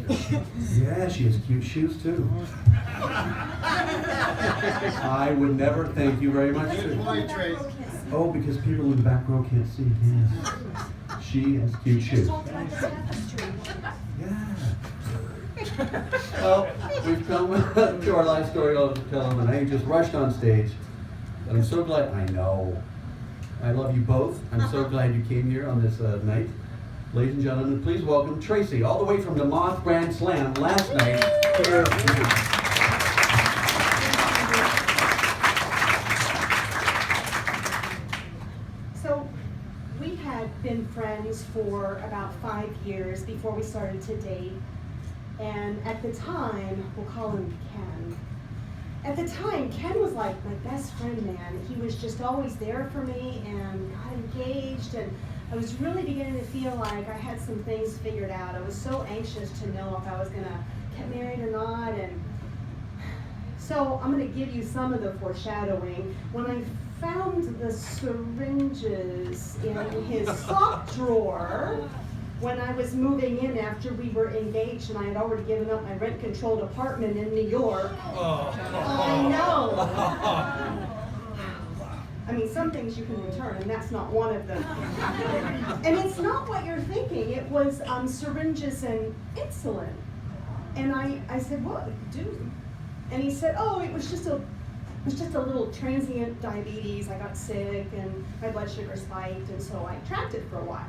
Yeah, she has cute shoes too. I would never thank you very much. Oh, because people in the back row can't see. Yes. She has cute shoes. Yeah. Well, we've come to our life story. I'll tell them, and I just rushed on stage. But I'm so glad. I know. I love you both. I'm so glad you came here on this night. Ladies and gentlemen, please welcome Tracy, all the way from the Moth Grand Slam last night. Here. So, we had been friends for about 5 years before we started to date. And at the time, we'll call him Ken. At the time, Ken was like my best friend, man. He was just always there for me and got engaged, and I was really beginning to feel like I had some things figured out. I was so anxious to know if I was gonna get married or not, and so I'm gonna give you some of the foreshadowing. When I found the syringes in his sock drawer, when I was moving in after we were engaged and I had already given up my rent-controlled apartment in New York. I know. I mean, some things you can return, and that's not one of them. And it's not what you're thinking. It was syringes and insulin. And I said, what, dude? And he said, oh, it was just a little transient diabetes. I got sick and my blood sugar spiked, and so I tracked it for a while.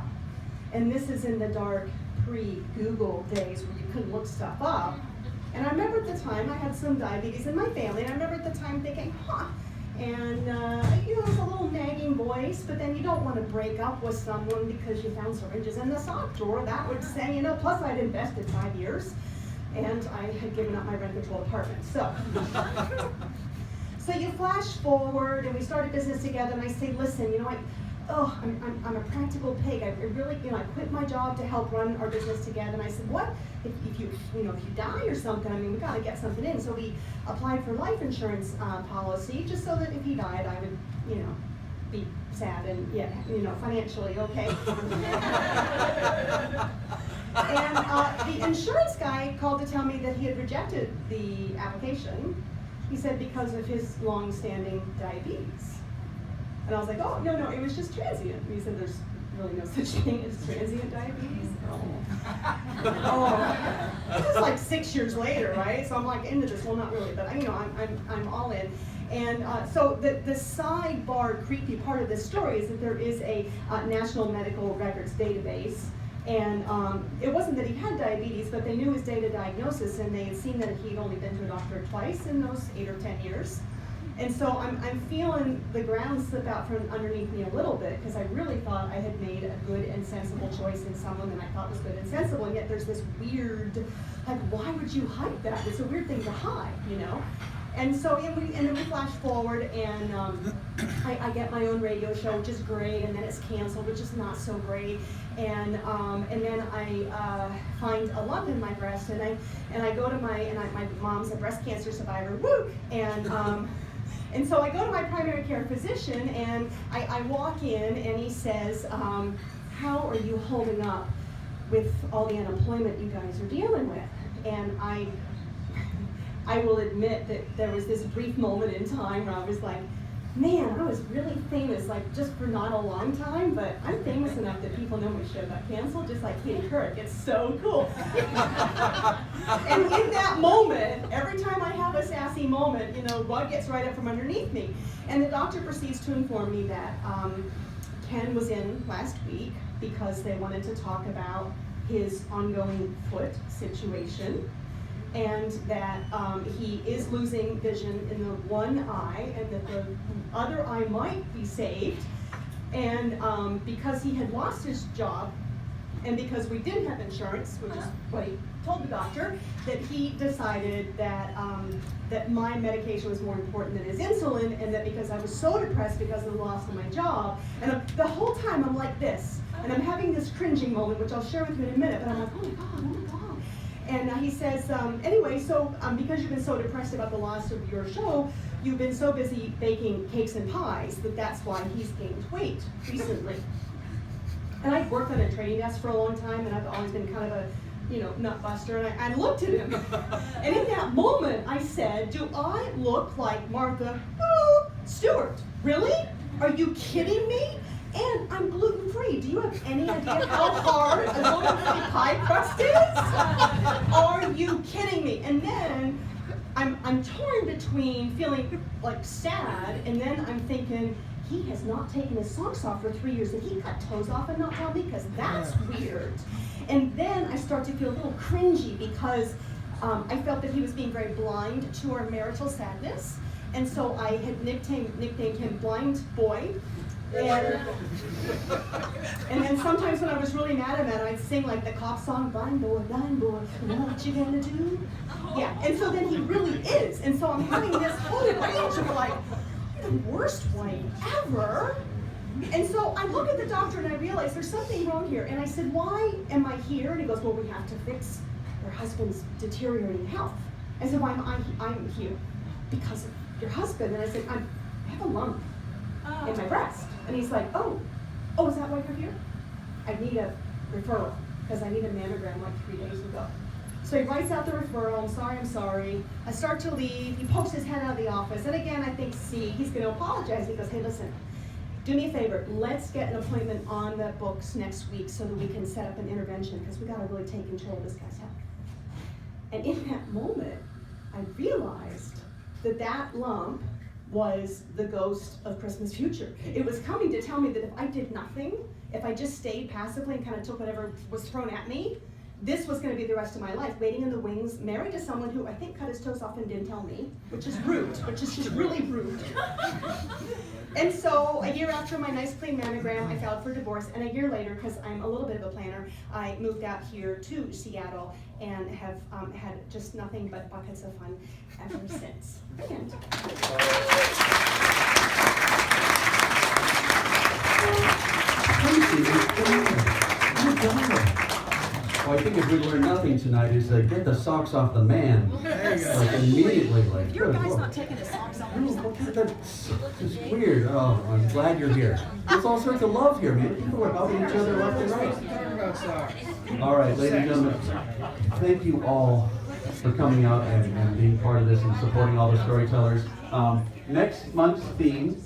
And this is in the dark pre-Google days where you couldn't look stuff up. And I remember at the time I had some diabetes in my family, and I remember at the time thinking, and it was a little nagging voice, but then you don't want to break up with someone because you found syringes in the sock drawer. That would say, plus I'd invested 5 years, and I had given up my rent-controlled apartment. So you flash forward, and we started business together, and I say, listen, I'm a practical pig. I really, I quit my job to help run our business together. And I said, what if you die or something? I mean, we got to get something in. So we applied for life insurance policy, just so that if he died, I would, be sad and yet, financially okay. And the insurance guy called to tell me that he had rejected the application. He said because of his long-standing diabetes. And I was like, oh, no, it was just transient. And he said, there's really no such thing as transient diabetes. This is like 6 years later, right? So I'm like into this. Well, not really, but I'm all in. And so the sidebar creepy part of this story is that there is a National Medical Records database. And it wasn't that he had diabetes, but they knew his date of diagnosis, and they had seen that he'd only been to a doctor twice in those 8 or 10 years. And so I'm feeling the ground slip out from underneath me a little bit, because I really thought I had made a good and sensible choice in someone that I thought was good and sensible, and yet there's this weird, why would you hide that? It's a weird thing to hide, And so and then we flash forward, and I get my own radio show, which is great, and then it's canceled, which is not so great. And then I find a lump in my breast, and I go to my mom's a breast cancer survivor, woo! And so I go to my primary care physician, and I walk in, and he says, how are you holding up with all the unemployment you guys are dealing with? And I will admit that there was this brief moment in time where I was like, man, I was really famous, just for not a long time, but I'm famous enough that people know my show got canceled, just like Katie Couric. It's so cool. And in that moment, every time I have a sassy moment, blood gets right up from underneath me. And the doctor proceeds to inform me that Ken was in last week because they wanted to talk about his ongoing foot situation, and that he is losing vision in the one eye, and that the other eye might be saved. And because he had lost his job, and because we didn't have insurance, which is what he told the doctor, that he decided that that my medication was more important than his insulin, and that because I was so depressed because of the loss of my job, and the whole time I'm like this, and I'm having this cringing moment, which I'll share with you in a minute, but I'm like, oh my God. And he says, anyway, so because you've been so depressed about the loss of your show, you've been so busy baking cakes and pies that's why he's gained weight recently. And I've worked on a trading desk for a long time, and I've always been kind of a nut buster, and I looked at him. And in that moment, I said, do I look like Martha Stewart? Really? Are you kidding me? And I'm gluten-free. Do you have any idea how hard a gluten-free pie crust is? Are you kidding me? And then I'm torn between feeling like sad, and then I'm thinking, he has not taken his socks off for 3 years. Did he cut toes off and not tell me? Because that's weird. And then I start to feel a little cringy because I felt that he was being very blind to our marital sadness. And so I had nicknamed him Blind Boy. And then sometimes when I was really mad at him, I'd sing like the cop song, blind boy, what you gonna do? Yeah, and so then he really is. And so I'm having this whole range of like, the worst wife ever. And so I look at the doctor and I realize there's something wrong here. And I said, why am I here? And he goes, well, we have to fix your husband's deteriorating health. I said, why am I'm here? Because of your husband. And I said, I have a lump in my breast. And he's like, oh, is that why you're here? I need a referral because I need a mammogram like 3 days ago. So he writes out the referral, I'm sorry. I start to leave, he pokes his head out of the office, and again I think, he's gonna apologize. He goes, hey listen, do me a favor, let's get an appointment on the books next week so that we can set up an intervention because we gotta really take control of this guy's health. And in that moment, I realized that lump was the ghost of Christmas future. It was coming to tell me that if I did nothing, if I just stayed passively and kind of took whatever was thrown at me, this was going to be the rest of my life, waiting in the wings, married to someone who I think cut his toes off and didn't tell me, which is rude, which is just really rude. And so a year after my nice clean mammogram, I filed for divorce, and a year later, because I'm a little bit of a planner, I moved out here to Seattle and have had just nothing but buckets of fun ever since. And Well, I think if we learn nothing tonight is get the socks off the man. Like immediately, like. Your guy's not taking his socks off. That's weird. Oh, I'm glad you're here. There's all sorts of love here, man. People are helping each other left and right. All right, ladies and gentlemen, thank you all for coming out and being part of this and supporting all the storytellers. Next month's theme